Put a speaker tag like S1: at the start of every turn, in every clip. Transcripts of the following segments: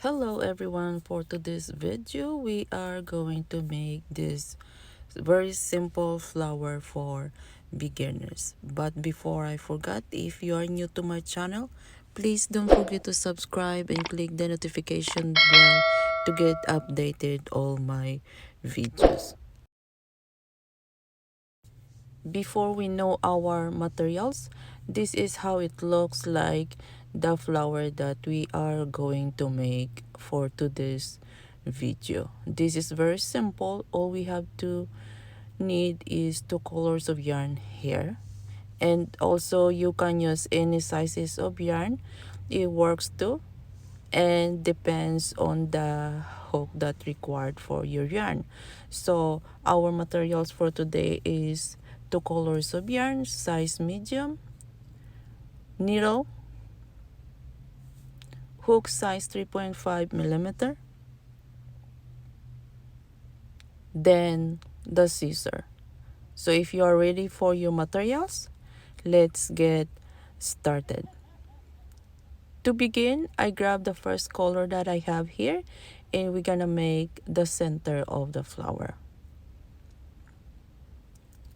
S1: Hello everyone, for today's video we are going to make this very simple flower for beginners. But before I forget, if you are new to my channel, please don't forget to subscribe and click the notification bell to get updated all my videos. Before we know our materials, this is how it looks like, the flower that we are going to make for today's video. This is very simple. All we have to need is two colors of yarn here, and also you can use any sizes of yarn, it works too, and depends on the hook that required for your yarn. So our materials for today is two colors of yarn, size medium, needle, hook size 3.5 millimeter, then the scissor. So if you are ready for your materials, let's get started. To begin, I grab the first color that I have here, and we're gonna make the center of the flower.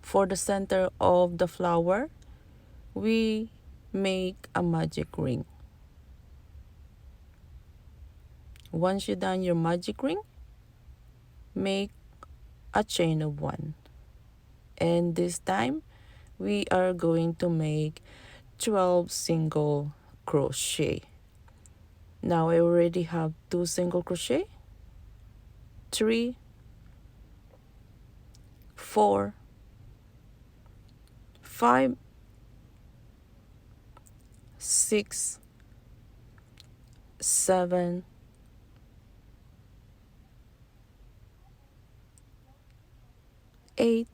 S1: For the center of the flower, we make a magic ring. Once you done your magic ring, make a chain of 1. And this time, we are going to make 12 single crochet. Now I already have 2 single crochet, 3, 4, 5, 6, 7, 8,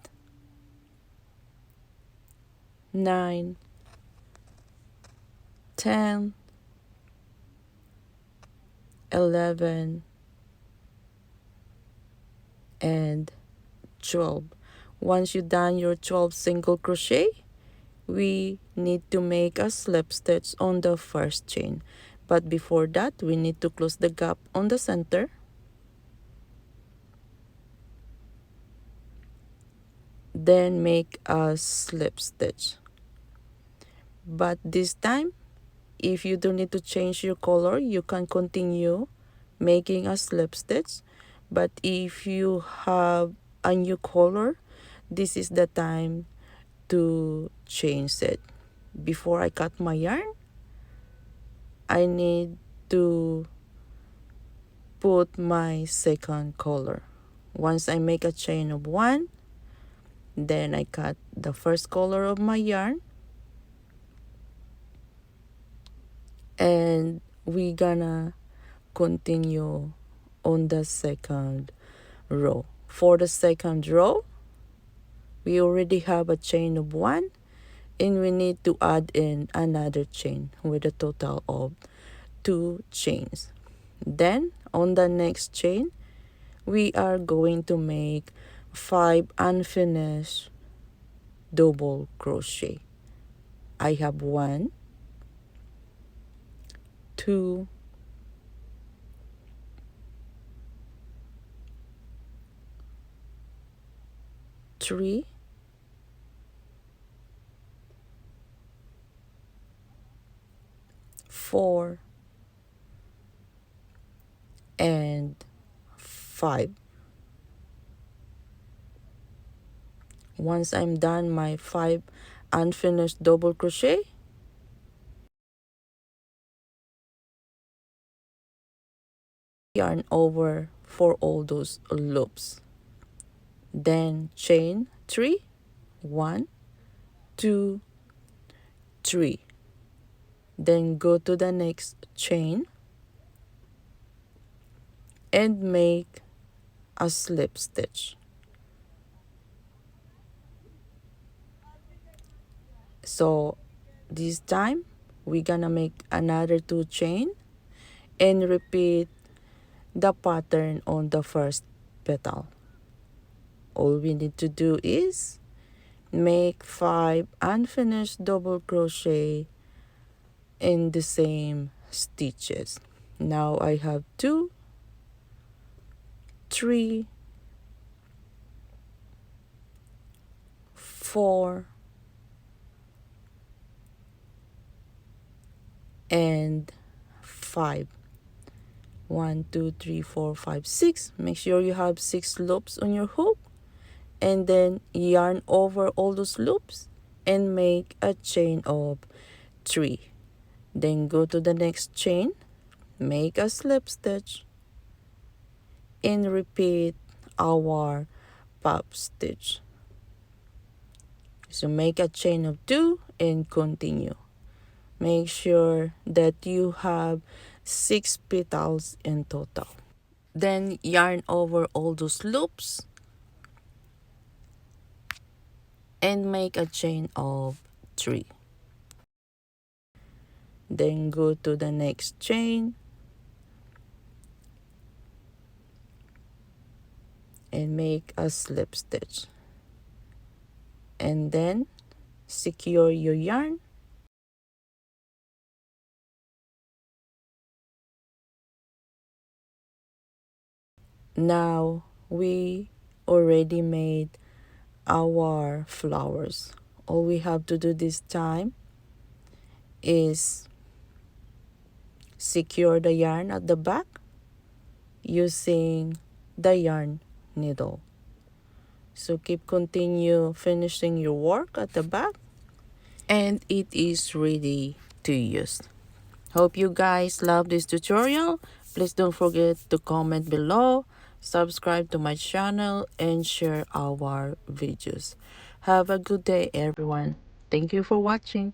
S1: 9, 10, 11, and 12. Once you done your 12 single crochet, we need to make a slip stitch on the first chain. But before that, we need to close the gap on the center. Then make a slip stitch. But this time, if you don't need to change your color, you can continue making a slip stitch. But if you have a new color, this is the time to change it. Before I cut my yarn, I need to put my second color. Once I make a chain of 1, then I cut the first color of my yarn, and we gonna continue on the second row. For the second row, we already have a chain of 1, and we need to add in another chain with a total of 2 chains. Then on the next chain, we are going to make 5 unfinished double crochet. I have 1, 2, 3, 4, and 5. Once I'm done my 5 unfinished double crochet, yarn over for all those loops. Then chain 3, 1, 2, 3. Then go to the next chain and make a slip stitch. So this time we're gonna make another 2 chain and repeat the pattern on the first petal. All we need to do is make 5 unfinished double crochet in the same stitches. Now I have 2, 3, 4, and 5. 1, 2, 3, 4, 5, 6. Make sure you have 6 loops on your hook, and then yarn over all those loops and make a chain of 3. Then go to the next chain, make a slip stitch, and repeat our pop stitch. So make a chain of 2 and continue. Make sure that you have 6 petals in total. Then yarn over all those loops and make a chain of 3. Then go to the next chain and make a slip stitch. And then secure your yarn. Now we already made our flowers. All we have to do this time is secure the yarn at the back using the yarn needle. So continue finishing your work at the back, and it is ready to use. Hope you guys love this tutorial. Please don't forget to comment below, subscribe to my channel, and share our videos. Have a good day, everyone. Thank you for watching.